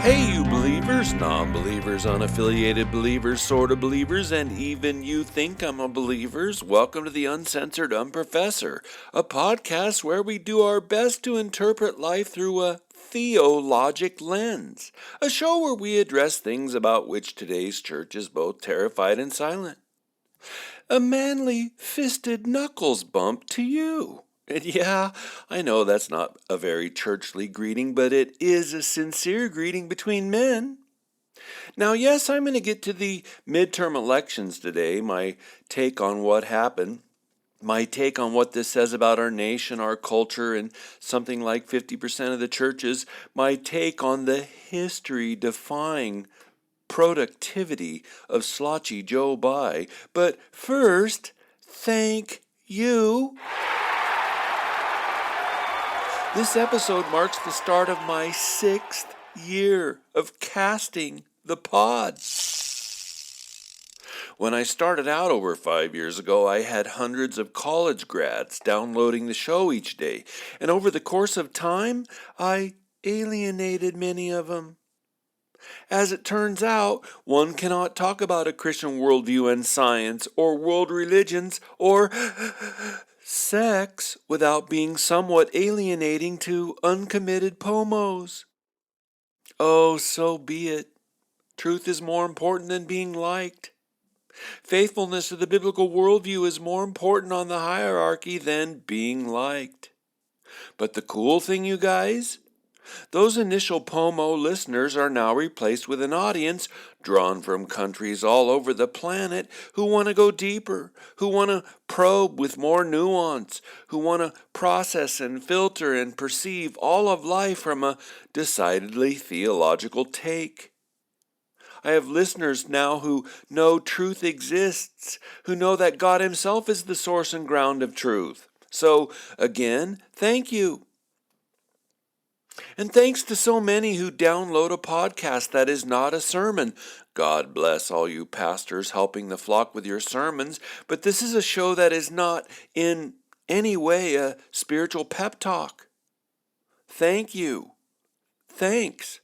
Hey, you believers, non-believers, unaffiliated believers, sort of believers, and even you think I'm a believers. Welcome to the Uncensored Unprofessor, a podcast where we do our best to interpret life through a theologic lens, a show where we address things about which today's church is both terrified and silent. A manly fisted knuckles bump to you. And yeah, I know that's not a very churchly greeting, but it is a sincere greeting between men. Now, yes, I'm going to get to the midterm elections today, my take on what happened, my take on what this says about our nation, our culture, and something like 50% of the churches, my take on the history-defying productivity of Slotchy Joe Bye. But first, thank you. This episode marks the start of my 6th year of casting the pod. When I started out over 5 years ago, I had hundreds of college grads downloading the show each day, and over the course of time, I alienated many of them. As it turns out, one cannot talk about a Christian worldview and science, or world religions, or sex without being somewhat alienating to uncommitted pomos. Oh, so be it. Truth is more important than being liked. Faithfulness to the biblical worldview is more important on the hierarchy than being liked. But the cool thing, you guys, those initial POMO listeners are now replaced with an audience drawn from countries all over the planet who want to go deeper, who want to probe with more nuance, who want to process and filter and perceive all of life from a decidedly theological take. I have listeners now who know truth exists, who know that God Himself is the source and ground of truth. So, again, thank you. And thanks to so many who download a podcast that is not a sermon. God bless all you pastors helping the flock with your sermons, but this is a show that is not in any way a spiritual pep talk. Thank you. Thanks.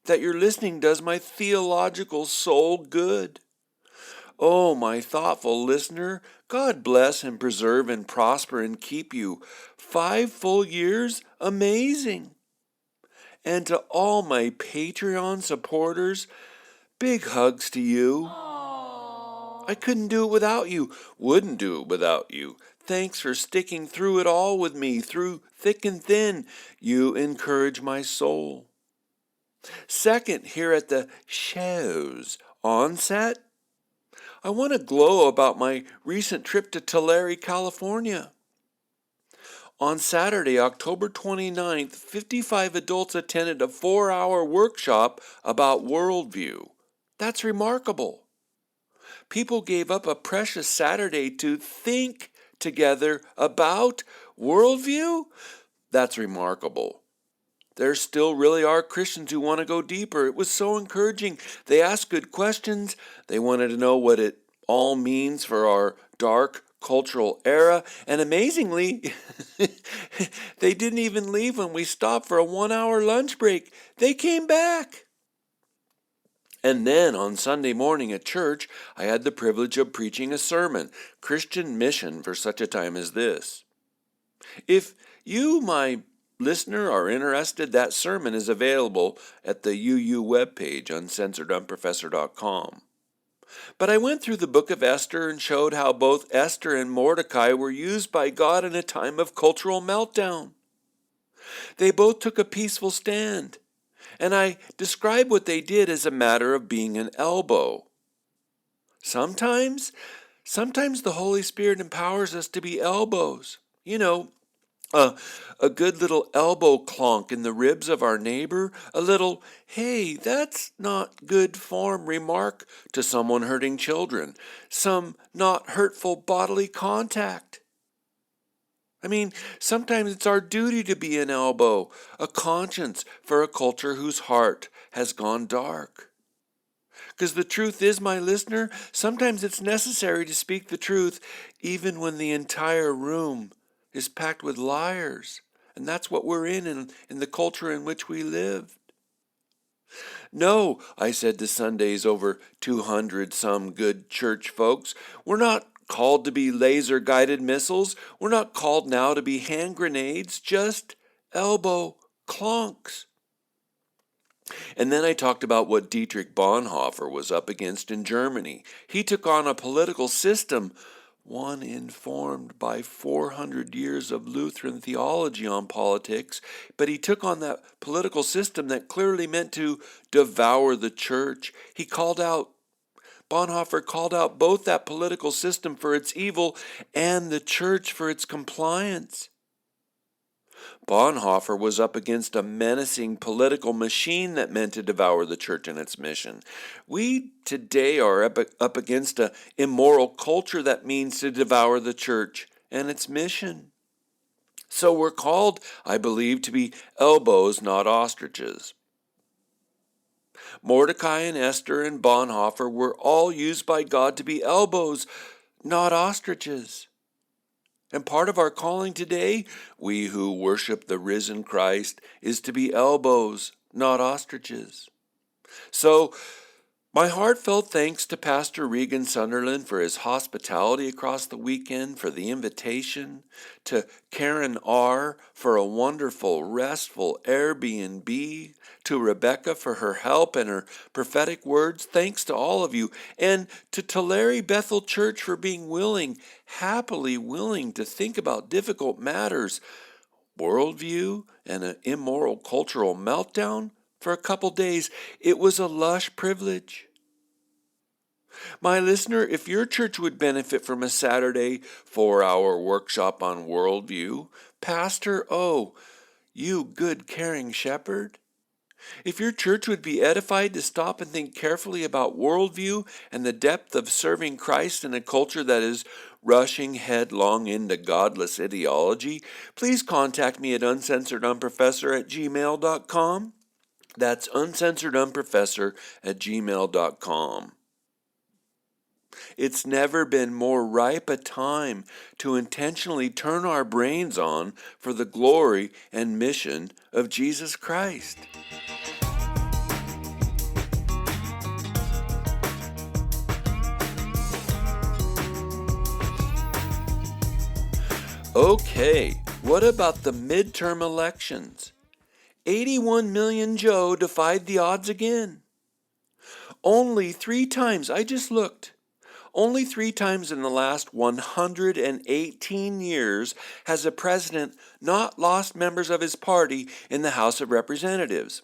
That your listening does my theological soul good. Oh, my thoughtful listener, God bless and preserve and prosper and keep you. 5 full years? Amazing. And to all my Patreon supporters, big hugs to you. I couldn't do it without you, wouldn't do it without you. Thanks for sticking through it all with me, through thick and thin. You encourage my soul. Second, here at the show's onset, I want to glow about my recent trip to Tulare, California. On Saturday, October 29th, 55 adults attended a 4-hour workshop about worldview. That's remarkable. People gave up a precious Saturday to think together about worldview? That's remarkable. There still really are Christians who want to go deeper. It was so encouraging. They asked good questions. They wanted to know what it all means for our dark cultural era. And amazingly, they didn't even leave when we stopped for a 1-hour lunch break. They came back. And then on Sunday morning at church, I had the privilege of preaching a sermon, Christian Mission for Such a Time as This. If you, my listener, are interested, that sermon is available at the UU webpage, uncensoredunprofessor.com. But I went through the book of Esther and showed how both Esther and Mordecai were used by God in a time of cultural meltdown. They both took a peaceful stand, and I described what they did as a matter of being an elbow. Sometimes the Holy Spirit empowers us to be elbows. You know, a good little elbow clonk in the ribs of our neighbor, a little, hey, that's not good form remark to someone hurting children, some not hurtful bodily contact. I mean, sometimes it's our duty to be an elbow, a conscience for a culture whose heart has gone dark. Because the truth is, my listener, sometimes it's necessary to speak the truth even when the entire room is packed with liars. And that's what we're in the culture in which we live. No, I said to Sunday's over 200 some good church folks, we're not called to be laser guided missiles. We're not called now to be hand grenades, just elbow clonks. And then I talked about what Dietrich Bonhoeffer was up against in Germany. He took on a political system, one informed by 400 years of Lutheran theology on politics, but he took on that political system that clearly meant to devour the church. Bonhoeffer called out both that political system for its evil and the church for its compliance. Bonhoeffer was up against a menacing political machine that meant to devour the church and its mission. We today are up against an immoral culture that means to devour the church and its mission. So we're called, I believe, to be elbows, not ostriches. Mordecai and Esther and Bonhoeffer were all used by God to be elbows, not ostriches. And part of our calling today, we who worship the risen Christ, is to be elbows, not ostriches. So, my heartfelt thanks to Pastor Regan Sunderland for his hospitality across the weekend, for the invitation, to Karen R. for a wonderful, restful Airbnb, to Rebecca for her help and her prophetic words. Thanks to all of you, and to Tulare Bethel Church for being happily willing to think about difficult matters, worldview, and an immoral cultural meltdown for a couple days. It was a lush privilege. My listener, if your church would benefit from a Saturday 4-hour workshop on worldview, Pastor O, you good caring shepherd. If your church would be edified to stop and think carefully about worldview and the depth of serving Christ in a culture that is rushing headlong into godless ideology, please contact me at uncensoredunprofessor@gmail.com. That's uncensoredunprofessor@gmail.com. It's never been more ripe a time to intentionally turn our brains on for the glory and mission of Jesus Christ. Okay, what about the midterm elections? 81 million Joe defied the odds again. Only 3 times, I just looked, only 3 times in the last 118 years has a president not lost members of his party in the House of Representatives.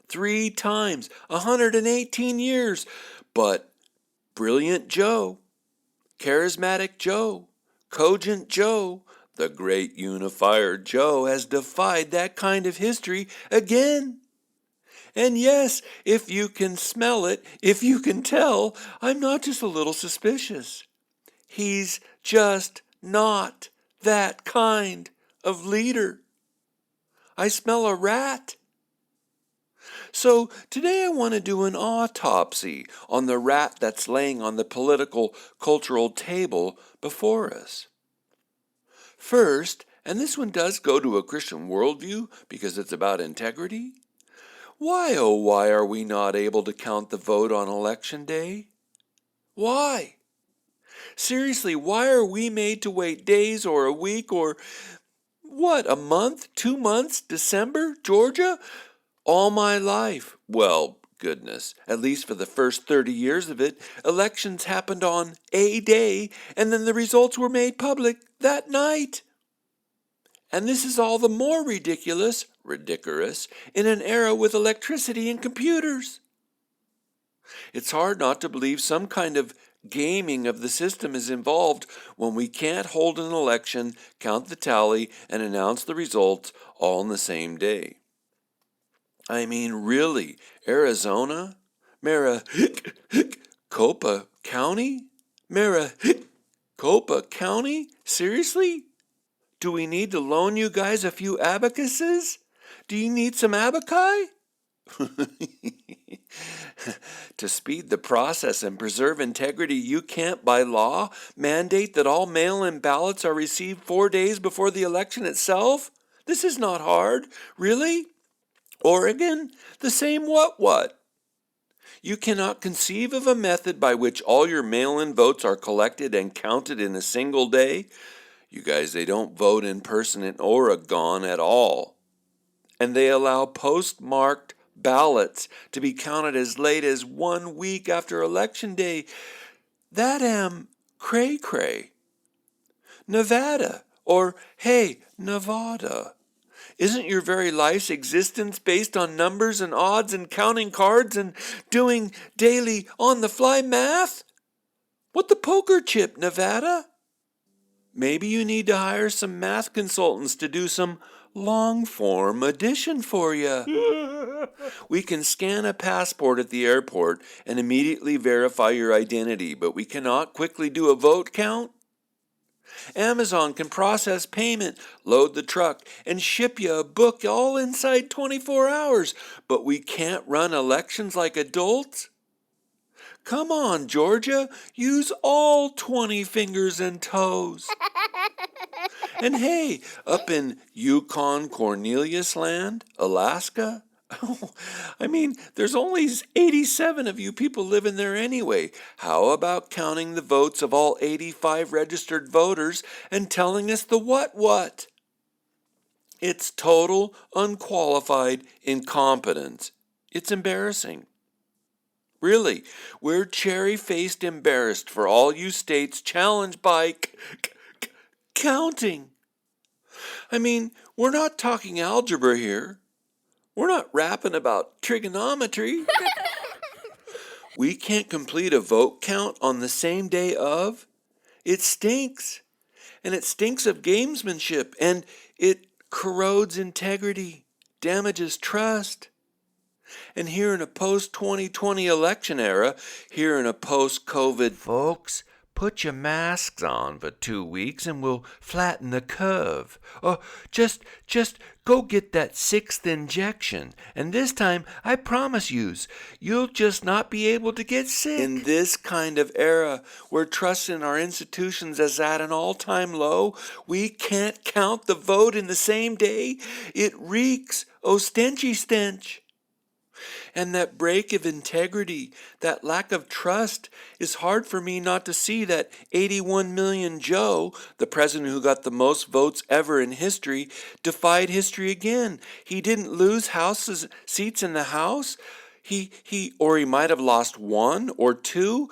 3 times, 118 years. But brilliant Joe, charismatic Joe, cogent Joe, the great unifier Joe has defied that kind of history again. And yes, if you can smell it, if you can tell, I'm not just a little suspicious. He's just not that kind of leader. I smell a rat. So today I want to do an autopsy on the rat that's laying on the political, cultural table before us. First, and this one does go to a Christian worldview because it's about integrity, why, oh, why are we not able to count the vote on election day? Why? Seriously, why are we made to wait days or a week or, a month, 2 months, December, Georgia? All my life. Well, goodness, at least for the first 30 years of it, elections happened on a day, and then the results were made public that night. And this is all the more ridiculous, in an era with electricity and computers. It's hard not to believe some kind of gaming of the system is involved when we can't hold an election, count the tally, and announce the results all in the same day. I mean, really, Arizona? Maricopa County? Maricopa County? Seriously? Do we need to loan you guys a few abacuses? Do you need some abaci? To speed the process and preserve integrity, you can't, by law, mandate that all mail-in ballots are received 4 days before the election itself? This is not hard. Really? Oregon, the same what? You cannot conceive of a method by which all your mail-in votes are collected and counted in a single day. You guys, they don't vote in person in Oregon at all. And they allow postmarked ballots to be counted as late as 1 week after Election Day. That am cray-cray. Nevada, or hey, Nevada. Isn't your very life's existence based on numbers and odds and counting cards and doing daily on-the-fly math? What the poker chip, Nevada? Maybe you need to hire some math consultants to do some long-form addition for you. We can scan a passport at the airport and immediately verify your identity, but we cannot quickly do a vote count. Amazon can process payment, load the truck, and ship you a book all inside 24 hours, but we can't run elections like adults? Come on, Georgia, use all 20 fingers and toes. And hey, up in Yukon Cornelius Land, Alaska, there's only 87 of you people living there anyway. How about counting the votes of all 85 registered voters and telling us the what? It's total, unqualified incompetence. It's embarrassing. Really, we're cherry-faced embarrassed for all you states challenged by counting. We're not talking algebra here. We're not rapping about trigonometry. We can't complete a vote count on the same day of. It stinks. And it stinks of gamesmanship. And it corrodes integrity, damages trust. And here in a post-2020 election era, here in a post-COVID, folks, put your masks on for 2 weeks and we'll flatten the curve. Or just go get that 6th injection. And this time, I promise you'll just not be able to get sick. In this kind of era, where trust in our institutions is at an all-time low, we can't count the vote in the same day. It reeks, stenchy stench. And that break of integrity, that lack of trust, is hard for me not to see that 81 million Joe, the president who got the most votes ever in history, defied history again. He didn't lose seats in the House. He might have lost 1 or 2.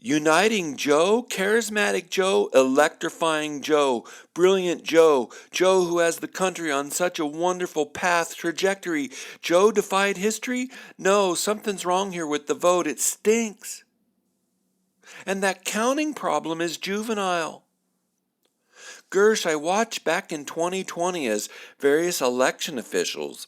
Uniting Joe, charismatic Joe, electrifying Joe, brilliant Joe who has the country on such a wonderful trajectory. Joe defied history? No, something's wrong here with the vote. It stinks. And that counting problem is juvenile. Gersh, I watched back in 2020 as various election officials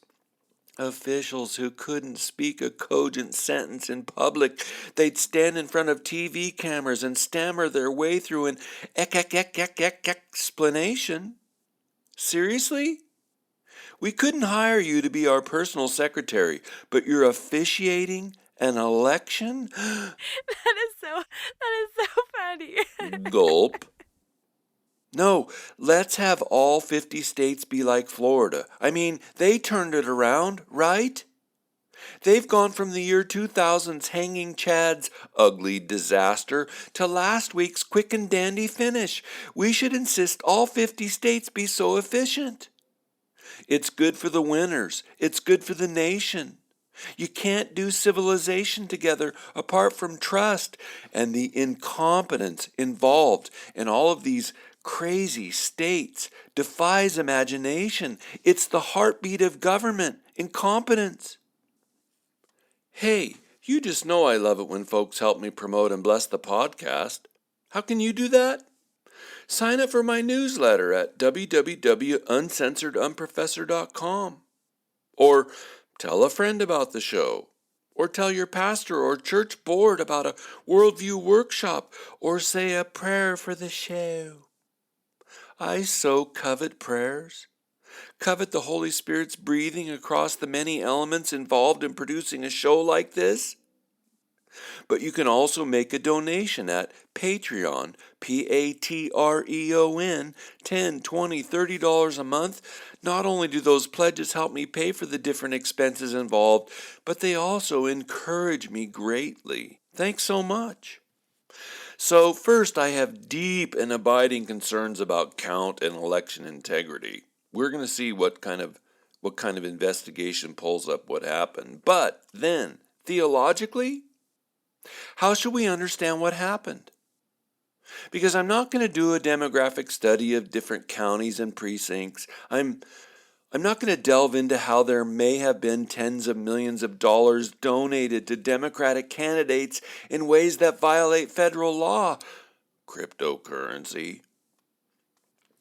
who couldn't speak a cogent sentence in public. They'd stand in front of TV cameras and stammer their way through an explanation. Seriously? We couldn't hire you to be our personal secretary, but you're officiating an election? That is so funny. Gulp. No, let's have all 50 states be like Florida. They turned it around, right? They've gone from the year 2000's Hanging Chad's ugly disaster to last week's quick and dandy finish. We should insist all 50 states be so efficient. It's good for the winners. It's good for the nation. You can't do civilization together apart from trust and the incompetence involved in all of these crazy states defies imagination. It's the heartbeat of government, incompetence. Hey, you just know I love it when folks help me promote and bless the podcast. How can you do that? Sign up for my newsletter at www.uncensoredunprofessor.com. Or tell a friend about the show. Or tell your pastor or church board about a worldview workshop. Or say a prayer for the show. I so covet prayers. Covet the Holy Spirit's breathing across the many elements involved in producing a show like this. But you can also make a donation at Patreon, Patreon, 10, 20, $30 a month. Not only do those pledges help me pay for the different expenses involved, but they also encourage me greatly. Thanks so much. So first, I have deep and abiding concerns about count and election integrity. We're going to see what kind of investigation pulls up what happened. But then, theologically, how should we understand what happened? Because I'm not going to do a demographic study of different counties and precincts. I'm not going to delve into how there may have been tens of millions of dollars donated to Democratic candidates in ways that violate federal law, cryptocurrency.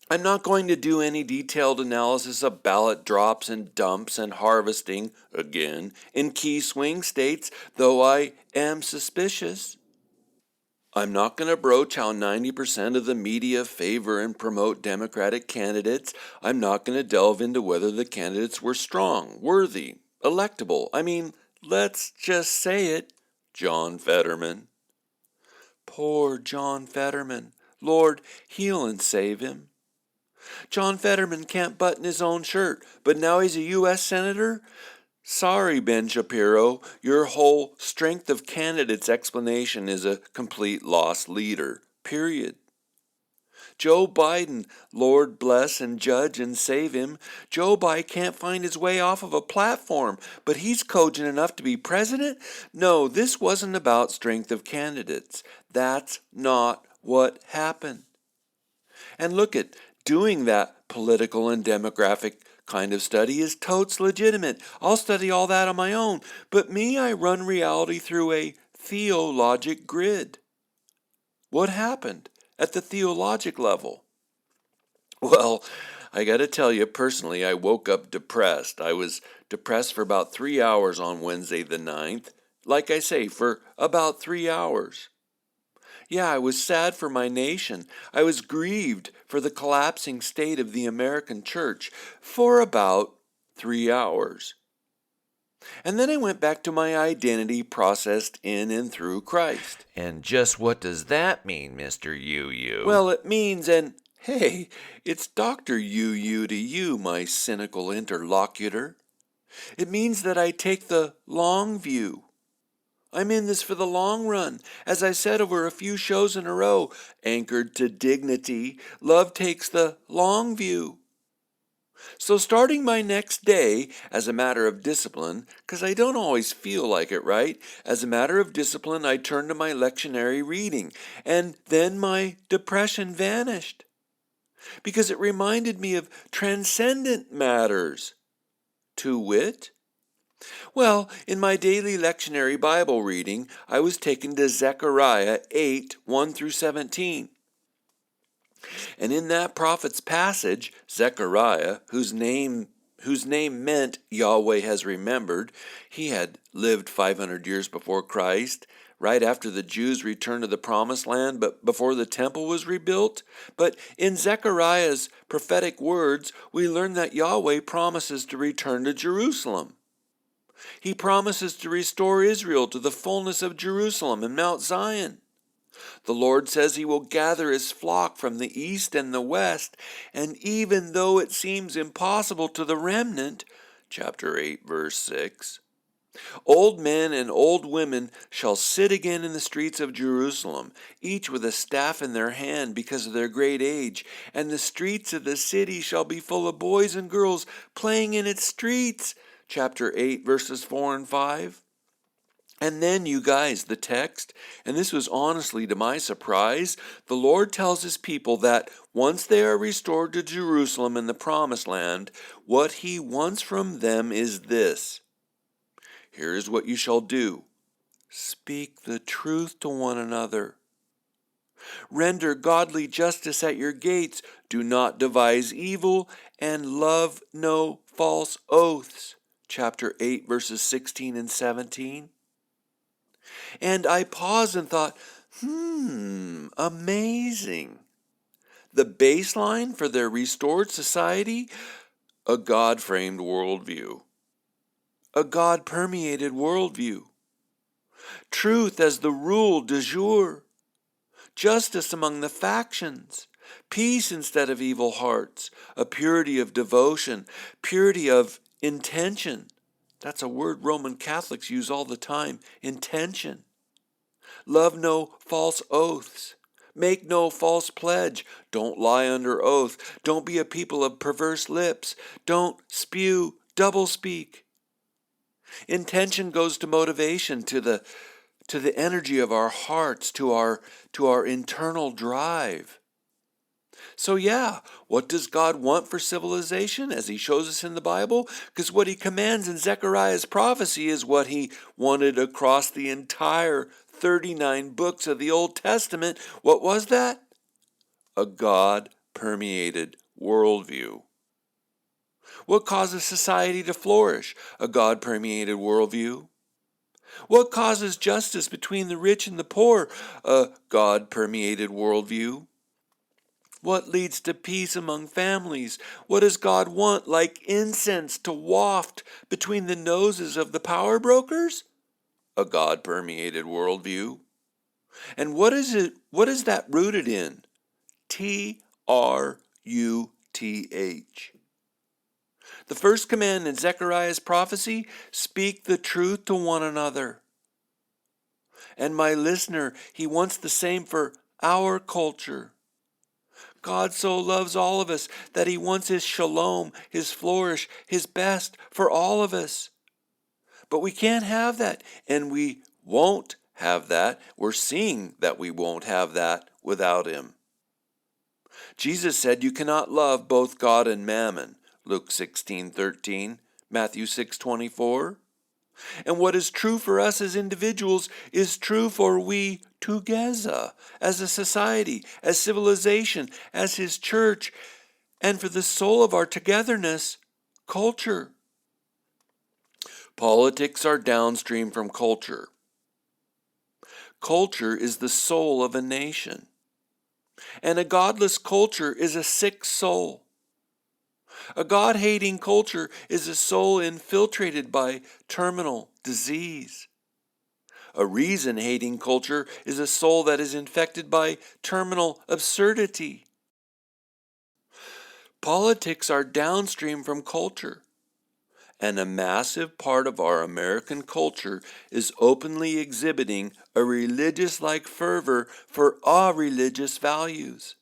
I'm not going to do any detailed analysis of ballot drops and dumps and harvesting, again, in key swing states, though I am suspicious. I'm not going to broach how 90% of the media favor and promote Democratic candidates. I'm not going to delve into whether the candidates were strong, worthy, electable. I mean, let's just say it, John Fetterman. Poor John Fetterman. Lord, heal and save him. John Fetterman can't button his own shirt, but now he's a U.S. Senator? Sorry, Ben Shapiro, your whole strength of candidates explanation is a complete lost leader. Period. Joe Biden, Lord bless and judge and save him. Joe Biden can't find his way off of a platform, but he's cogent enough to be president? No, this wasn't about strength of candidates. That's not what happened. And look at doing that political and demographic kind of study is totes legitimate. I'll study all that on my own. But me, I run reality through a theologic grid. What happened at the theologic level? Well, I got to tell you, personally, I woke up depressed. I was depressed for about 3 hours on Wednesday the 9th. Like I say, for about 3 hours. Yeah, I was sad for my nation. I was grieved for the collapsing state of the American church for about 3 hours. And then I went back to my identity processed in and through Christ. And just what does that mean, Mr. UU? Well, it means, and hey, it's Dr. UU to you, my cynical interlocutor. It means that I take the long view. I'm in this for the long run. As I said over a few shows in a row, anchored to dignity, love takes the long view. So starting my next day, as a matter of discipline, because I don't always feel like it, right? As a matter of discipline, I turned to my lectionary reading, and then my depression vanished. Because it reminded me of transcendent matters. To wit, well, in my daily lectionary Bible reading, I was taken to Zechariah 8, 1 through 17. And in that prophet's passage, Zechariah, whose name meant Yahweh has remembered, he had lived 500 years before Christ, right after the Jews returned to the Promised Land, but before the temple was rebuilt. But in Zechariah's prophetic words, we learn that Yahweh promises to return to Jerusalem. He promises to restore Israel to the fullness of Jerusalem and Mount Zion. The Lord says he will gather his flock from the east and the west, and even though it seems impossible to the remnant, chapter 8, verse 6, old men and old women shall sit again in the streets of Jerusalem, each with a staff in their hand because of their great age, and the streets of the city shall be full of boys and girls playing in its streets, chapter 8, verses 4 and 5. And then, you guys, the text, and this was honestly to my surprise, the Lord tells his people that once they are restored to Jerusalem and the Promised Land, what he wants from them is this. Here is what you shall do. Speak the truth to one another. Render godly justice at your gates. Do not devise evil, and love no false oaths. Chapter 8, verses 16 and 17. And I paused and thought, amazing. The baseline for their restored society? A God-framed worldview. A God-permeated worldview. truth as the rule du jour, justice among the factions, peace instead of evil hearts, a purity of devotion, purity of intention. That's a word Roman Catholics use all the time, intention. Love no false oaths. Make no false pledge. Don't lie under oath. Don't be a people of perverse lips. Don't spew doublespeak. Intention goes to motivation, to the energy of our hearts, to our internal drive. So yeah, what does God want for civilization as he shows us in the Bible? Because what he commands in Zechariah's prophecy is what he wanted across the entire 39 books of the Old Testament. What was that? A God-permeated worldview. What causes society to flourish? A God-permeated worldview. What causes justice between the rich and the poor? A God-permeated worldview. What leads to peace among families? What does God want, like incense, to waft between the noses of the power brokers? A God-permeated worldview. And what is it? What is that rooted in? Truth. The first command in Zechariah's prophecy, speak the truth to one another. And my listener, he wants the same for our culture. God so loves all of us that he wants his shalom, his flourish, his best for all of us. But we can't have that, and we won't have that. We're seeing that we won't have that without him. Jesus said you cannot love both God and mammon, Luke 16:13, Matthew 6:24. And what is true for us as individuals is true for we together, as a society, as civilization, as his church, and for the soul of our togetherness, culture. Politics are downstream from culture. Culture is the soul of a nation. And a godless culture is a sick soul. A God-hating culture is a soul infiltrated by terminal disease. A reason-hating culture is a soul that is infected by terminal absurdity. Politics are downstream from culture, and a massive part of our American culture is openly exhibiting a religious-like fervor for our religious values.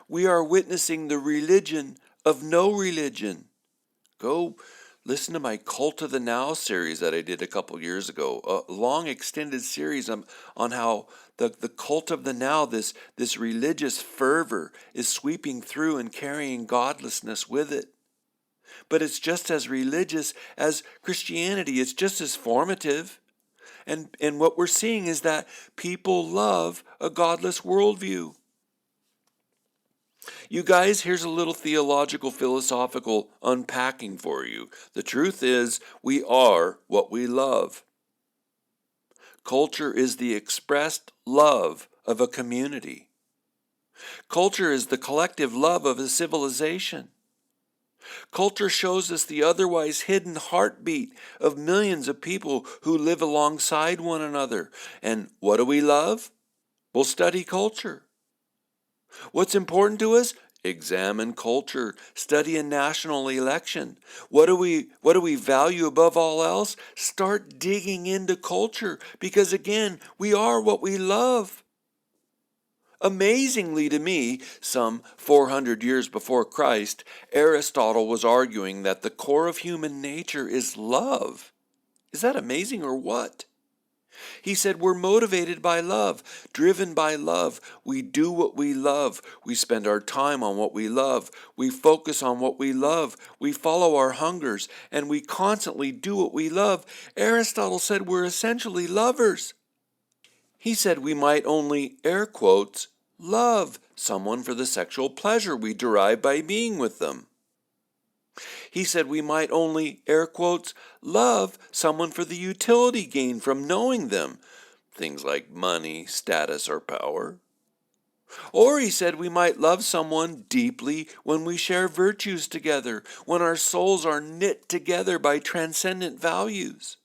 We are witnessing the religion of no religion. Go listen to my Cult of the Now series that I did a couple years ago, a long extended series on how the cult of the now, this religious fervor is sweeping through and carrying godlessness with it. But it's just as religious as Christianity. It's just as formative. And what we're seeing is that people love a godless worldview. You guys, here's a little theological, philosophical unpacking for you. The truth is, we are what we love. Culture is the expressed love of a community. Culture is the collective love of a civilization. Culture shows us the otherwise hidden heartbeat of millions of people who live alongside one another. And what do we love? We'll study culture. What's important to us? Examine culture. Study a national election. What do we value above all else? Start digging into culture, because again, we are what we love. Amazingly to me, some 400 years before Christ, Aristotle was arguing that the core of human nature is love. Is that amazing or what? He said we're motivated by love, driven by love. We do what we love. We spend our time on what we love. We focus on what we love. We follow our hungers, and we constantly do what we love. Aristotle said we're essentially lovers. He said we might only, air quotes, love someone for the sexual pleasure we derive by being with them. He said we might only, air quotes, love someone for the utility gained from knowing them, things like money, status, or power. Or he said we might love someone deeply when we share virtues together, when our souls are knit together by transcendent values.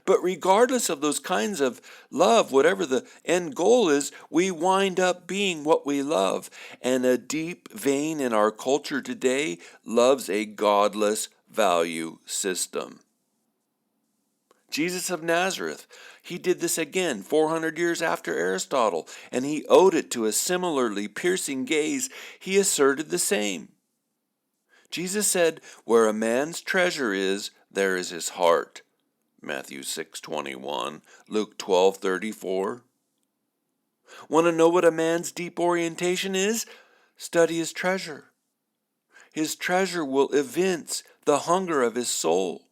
But regardless of those kinds of love, whatever the end goal is, we wind up being what we love. And a deep vein in our culture today loves a godless value system. Jesus of Nazareth, he did this again 400 years after Aristotle, and he owed it to a similarly piercing gaze. He asserted the same. Jesus said, "Where a man's treasure is, there is his heart." Matthew 6:21, Luke 12:34. Want to know what a man's deep orientation is? Study his treasure. His treasure will evince the hunger of his soul.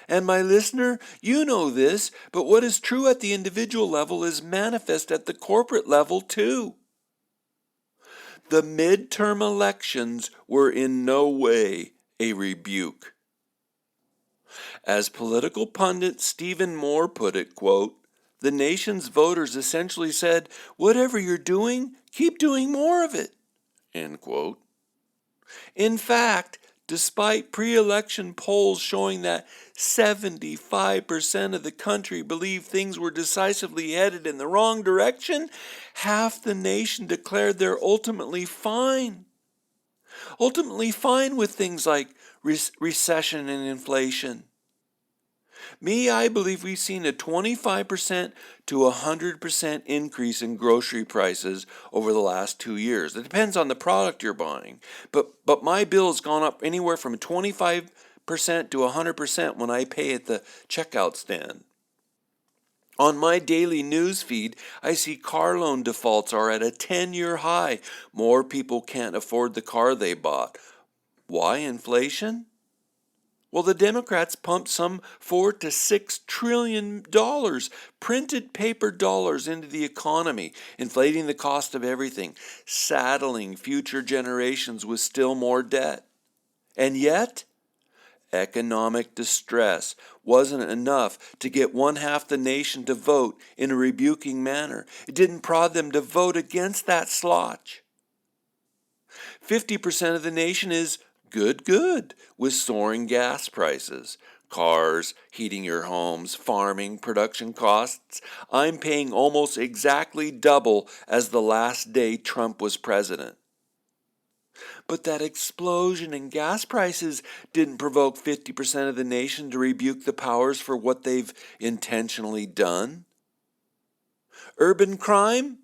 And my listener, you know this, but what is true at the individual level is manifest at the corporate level too. The midterm elections were in no way a rebuke. As political pundit Stephen Moore put it, quote, "The nation's voters essentially said, whatever you're doing, keep doing more of it," end quote. In fact, despite pre-election polls showing that 75% of the country believed things were decisively headed in the wrong direction, half the nation declared they're ultimately fine with things like recession and inflation. I believe we've seen a 25% to 100% increase in grocery prices over the last 2 years. It depends on the product you're buying. But my bill has gone up anywhere from 25% to 100% when I pay at the checkout stand. On my daily news feed, I see car loan defaults are at a 10-year high. More people can't afford the car they bought. Why inflation? Well, the Democrats pumped some $4 to $6 trillion, printed paper dollars into the economy, inflating the cost of everything, saddling future generations with still more debt. And yet, economic distress wasn't enough to get one half the nation to vote in a rebuking manner. It didn't prod them to vote against that slotch. 50% of the nation is good with soaring gas prices, cars, heating your homes, farming, production costs. I'm paying almost exactly double as the last day Trump was president. But that explosion in gas prices didn't provoke 50% of the nation to rebuke the powers for what they've intentionally done. Urban crime?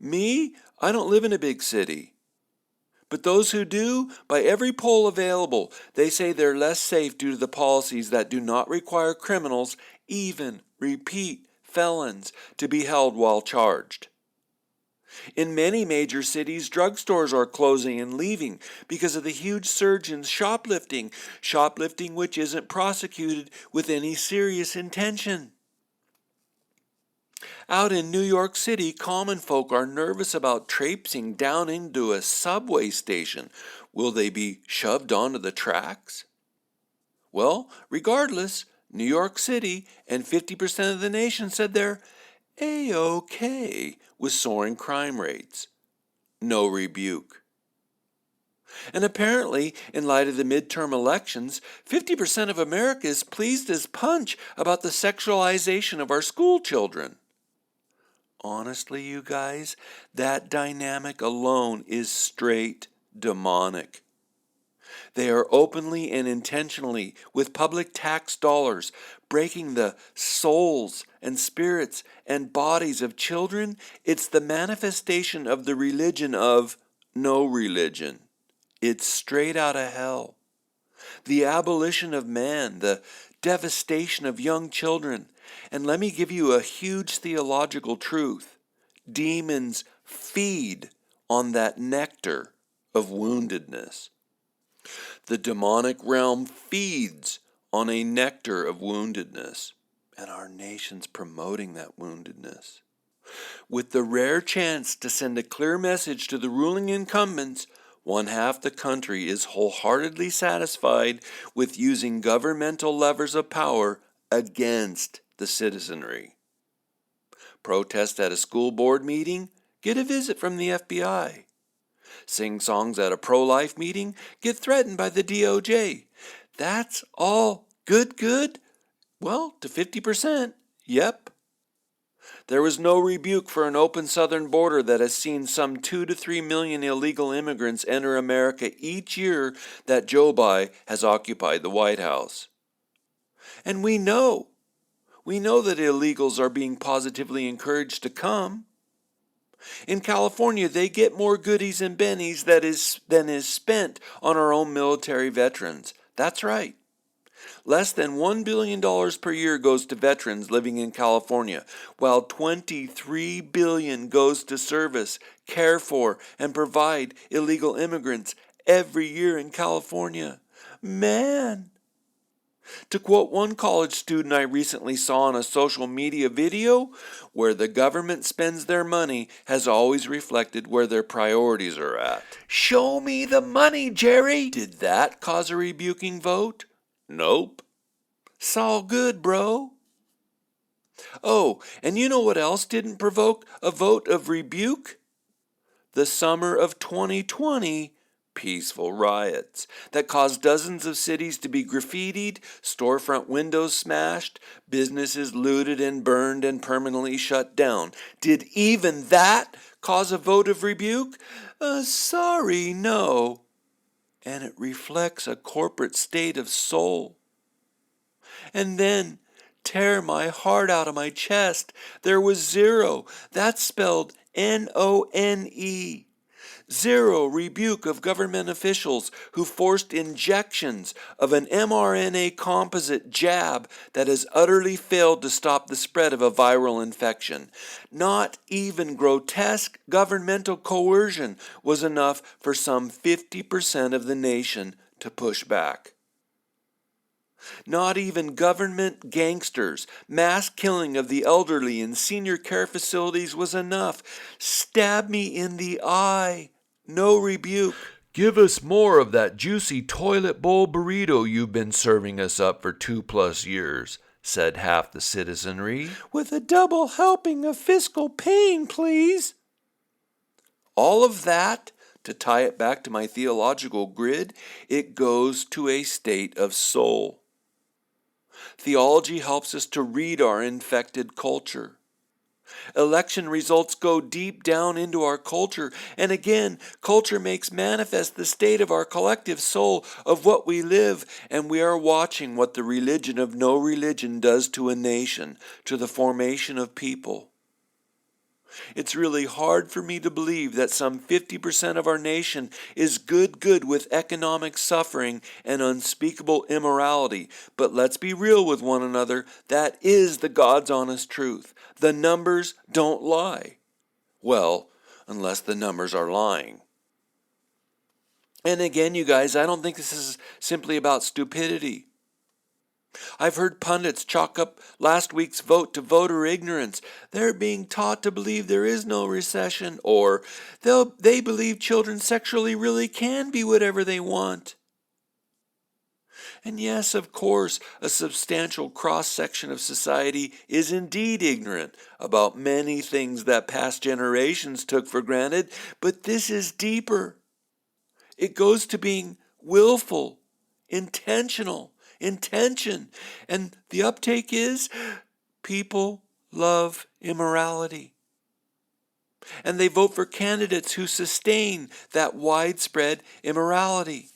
I don't live in a big city. But those who do, by every poll available, they say they're less safe due to the policies that do not require criminals, even repeat felons, to be held while charged. In many major cities, drugstores are closing and leaving because of the huge surge in shoplifting which isn't prosecuted with any serious intention. Out in New York City, common folk are nervous about traipsing down into a subway station. Will they be shoved onto the tracks? Well, regardless, New York City and 50% of the nation said they're A-OK with soaring crime rates. No rebuke. And apparently, in light of the midterm elections, 50% of America is pleased as punch about the sexualization of our school children. Honestly, you guys, that dynamic alone is straight demonic. They are openly and intentionally, with public tax dollars, breaking the souls and spirits and bodies of children. It's the manifestation of the religion of no religion. It's straight out of hell. The abolition of man, the devastation of young children. And let me give you a huge theological truth. Demons feed on that nectar of woundedness. The demonic realm feeds on a nectar of woundedness, and our nation's promoting that woundedness. With the rare chance to send a clear message to the ruling incumbents, one half the country is wholeheartedly satisfied with using governmental levers of power against the citizenry. Protest at a school board meeting? Get a visit from the FBI. Sing songs at a pro-life meeting? Get threatened by the DOJ. That's all good, Well, to 50%, yep. There was no rebuke for an open southern border that has seen some 2 to 3 million illegal immigrants enter America each year that Joe Biden has occupied the White House. And we know that illegals are being positively encouraged to come. In California, they get more goodies and bennies than is spent on our own military veterans. That's right. Less than $1 billion per year goes to veterans living in California, while $23 billion goes to service, care for, and provide illegal immigrants every year in California. Man! To quote one college student I recently saw in a social media video, where the government spends their money has always reflected where their priorities are at. Show me the money, Jerry. Did that cause a rebuking vote? Nope. It's all good, bro. Oh, and you know what else didn't provoke a vote of rebuke? The summer of 2020 peaceful riots that caused dozens of cities to be graffitied, storefront windows smashed, businesses looted and burned and permanently shut down. Did even that cause a vote of rebuke? Sorry, no. And it reflects a corporate state of soul. And then, tear my heart out of my chest, there was zero. That's spelled None. Zero rebuke of government officials who forced injections of an mRNA composite jab that has utterly failed to stop the spread of a viral infection. Not even grotesque governmental coercion was enough for some 50% of the nation to push back. Not even government gangsters, mass killing of the elderly in senior care facilities was enough. Stab me in the eye. No rebuke. Give us more of that juicy toilet bowl burrito you've been serving us up for 2+ years, said half the citizenry. With a double helping of fiscal pain, please. All of that, to tie it back to my theological grid, it goes to a state of soul. Theology helps us to read our infected culture. Election results go deep down into our culture, and again, culture makes manifest the state of our collective soul of what we live, and we are watching what the religion of no religion does to a nation, to the formation of people. It's really hard for me to believe that some 50% of our nation is good with economic suffering and unspeakable immorality. But let's be real with one another. That is the God's honest truth. The numbers don't lie. Well, unless the numbers are lying. And again, you guys, I don't think this is simply about stupidity. I've heard pundits chalk up last week's vote to voter ignorance. They're being taught to believe there is no recession, or they believe children sexually really can be whatever they want. And yes, of course, a substantial cross-section of society is indeed ignorant about many things that past generations took for granted, but this is deeper. It goes to being willful, intentional, intention. And the uptake is people love immorality. And they vote for candidates who sustain that widespread immorality.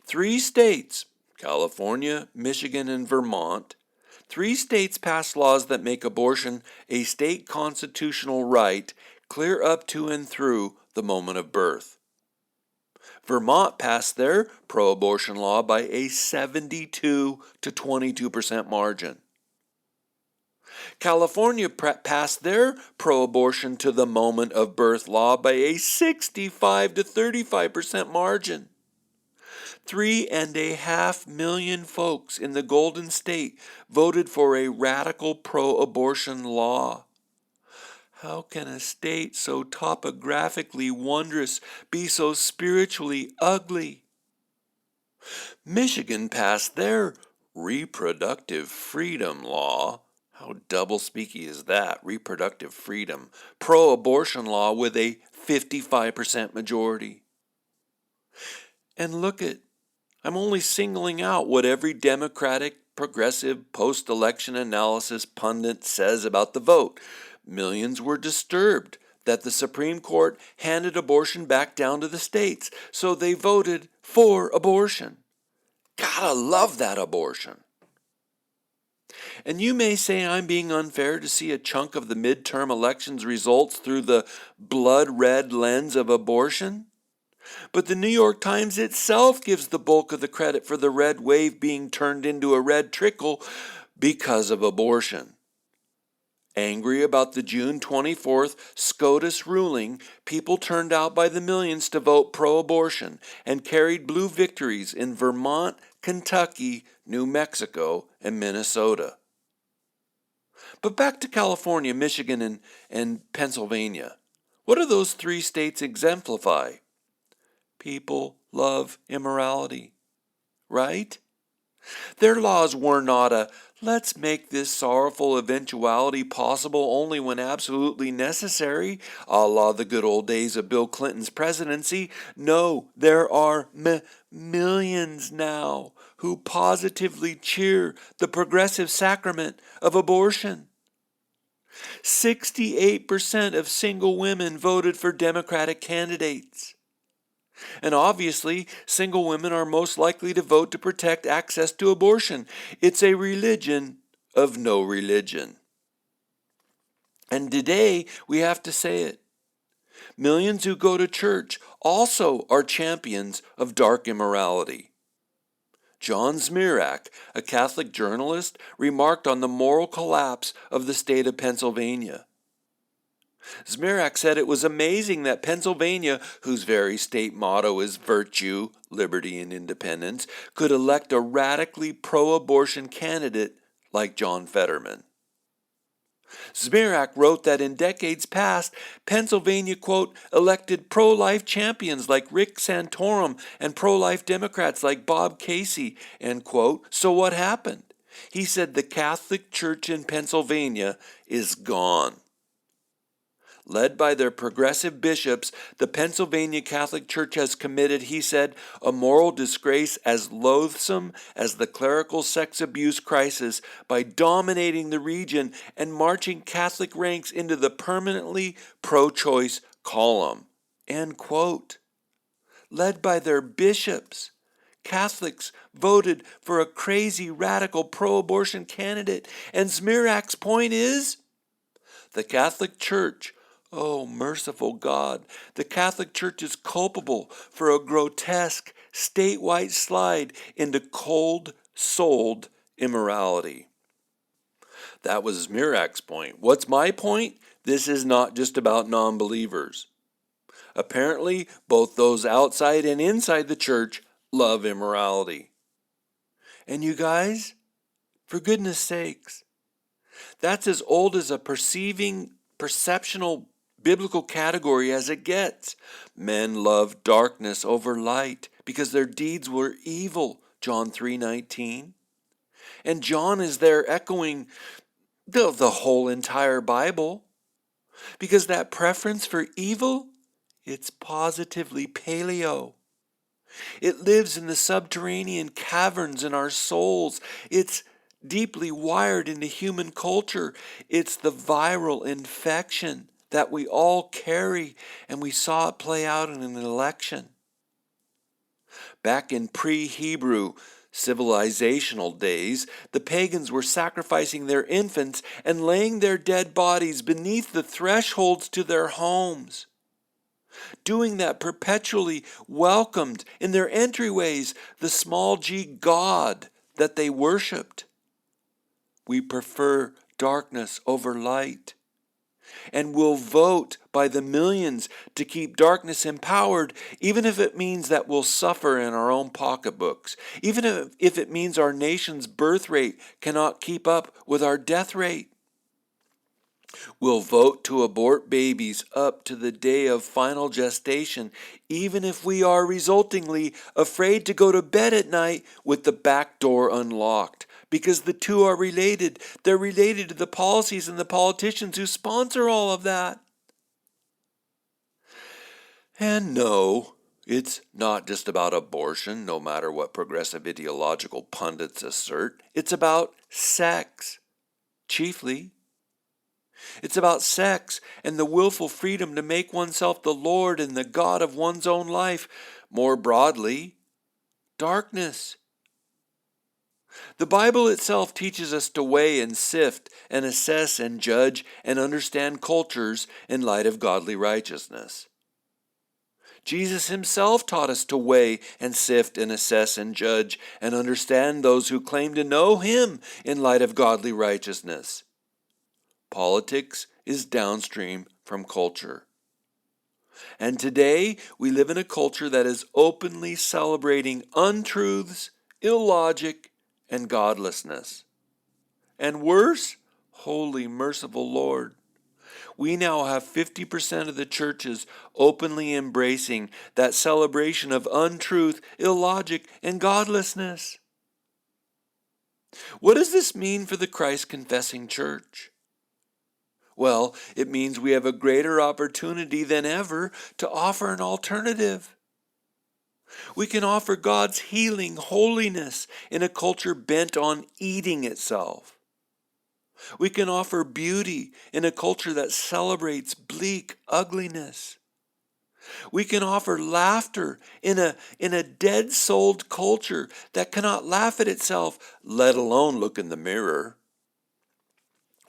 3 states, California, Michigan, and Vermont, 3 states passed laws that make abortion a state constitutional right clear up to and through the moment of birth. Vermont passed their pro-abortion law by a 72 to 22% margin. California passed their pro-abortion to the moment of birth law by a 65 to 35% margin. 3.5 million folks in the Golden State voted for a radical pro-abortion law. How can a state so topographically wondrous be so spiritually ugly? Michigan passed their reproductive freedom law. How double-speaky is that? Reproductive freedom. Pro-abortion law with a 55% majority. And look at, I'm only singling out what every Democratic progressive post-election analysis pundit says about the vote. Millions were disturbed that the Supreme Court handed abortion back down to the states, so they voted for abortion. Gotta love that abortion. And you may say I'm being unfair to see a chunk of the midterm elections results through the blood-red lens of abortion. But the New York Times itself gives the bulk of the credit for the red wave being turned into a red trickle because of abortion. Angry about the June 24th SCOTUS ruling, people turned out by the millions to vote pro-abortion and carried blue victories in Vermont, Kentucky, New Mexico, and Minnesota. But back to California, Michigan, and Pennsylvania. What do those three states exemplify? People love immorality, right? Their laws were not a, let's make this sorrowful eventuality possible only when absolutely necessary, a la the good old days of Bill Clinton's presidency. No, there are millions now who positively cheer the progressive sacrament of abortion. 68% of single women voted for Democratic candidates. And obviously, single women are most likely to vote to protect access to abortion. It's a religion of no religion. And today, we have to say it. Millions who go to church also are champions of dark immorality. John Zmirak, a Catholic journalist, remarked on the moral collapse of the state of Pennsylvania. Zmirak said it was amazing that Pennsylvania, whose very state motto is virtue, liberty, and independence, could elect a radically pro-abortion candidate like John Fetterman. Zmirak wrote that in decades past, Pennsylvania, quote, elected pro-life champions like Rick Santorum and pro-life Democrats like Bob Casey, end quote. So what happened? He said the Catholic Church in Pennsylvania is gone. Led by their progressive bishops, the Pennsylvania Catholic Church has committed, he said, a moral disgrace as loathsome as the clerical sex abuse crisis by dominating the region and marching Catholic ranks into the permanently pro-choice column. End quote. Led by their bishops, Catholics voted for a crazy, radical pro-abortion candidate. And Zmirak's point is, the Catholic Church, oh, merciful God, the Catholic Church is culpable for a grotesque, statewide slide into cold-souled immorality. That was Zmirak's point. What's my point? This is not just about non-believers. Apparently, both those outside and inside the church love immorality. And you guys, for goodness sakes, that's as old as a perceptional biblical category as it gets. Men love darkness over light because their deeds were evil, John 3:19. And John is there echoing the whole entire Bible, because that preference for evil, it's positively paleo. It lives in the subterranean caverns in our souls. It's deeply wired into human culture. It's the viral infection that we all carry, and we saw it play out in an election. Back in pre-Hebrew civilizational days, the pagans were sacrificing their infants and laying their dead bodies beneath the thresholds to their homes. Doing that perpetually welcomed in their entryways the small g God that they worshipped. We prefer darkness over light, and will vote by the millions to keep darkness empowered, even if it means that we'll suffer in our own pocketbooks, even if it means our nation's birth rate cannot keep up with our death rate. We'll vote to abort babies up to the day of final gestation, even if we are resultingly afraid to go to bed at night with the back door unlocked, because the two are related. They're related to the policies and the politicians who sponsor all of that. And no, It's not just about abortion, no matter what progressive ideological pundits assert. It's about sex, chiefly. It's about sex and the willful freedom to make oneself the Lord and the God of one's own life. More broadly, darkness. The Bible itself teaches us to weigh and sift and assess and judge and understand cultures in light of godly righteousness. Jesus himself taught us to weigh and sift and assess and judge and understand those who claim to know him in light of godly righteousness. Politics is downstream from culture. And today we live in a culture that is openly celebrating untruths, illogic, and godlessness. And worse, holy merciful Lord, we now have 50% of the churches openly embracing that celebration of untruth, illogic, and godlessness. What does this mean for the Christ-confessing church? Well, it means we have a greater opportunity than ever to offer an alternative. We can offer God's healing holiness in a culture bent on eating itself. We can offer beauty in a culture that celebrates bleak ugliness. We can offer laughter in a dead-souled culture that cannot laugh at itself, let alone look in the mirror.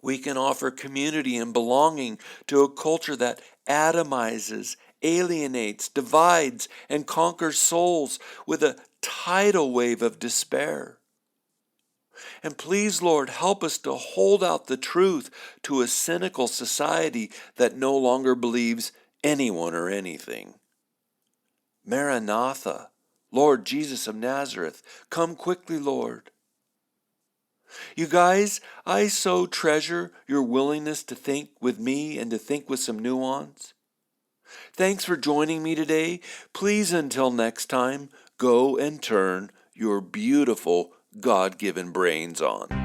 We can offer community and belonging to a culture that atomizes, alienates, divides, and conquers souls with a tidal wave of despair. And please, Lord, help us to hold out the truth to a cynical society that no longer believes anyone or anything. Maranatha, Lord Jesus of Nazareth, come quickly, Lord. You guys, I so treasure your willingness to think with me and to think with some nuance. Thanks for joining me today. Please, until next time, go and turn your beautiful God-given brains on.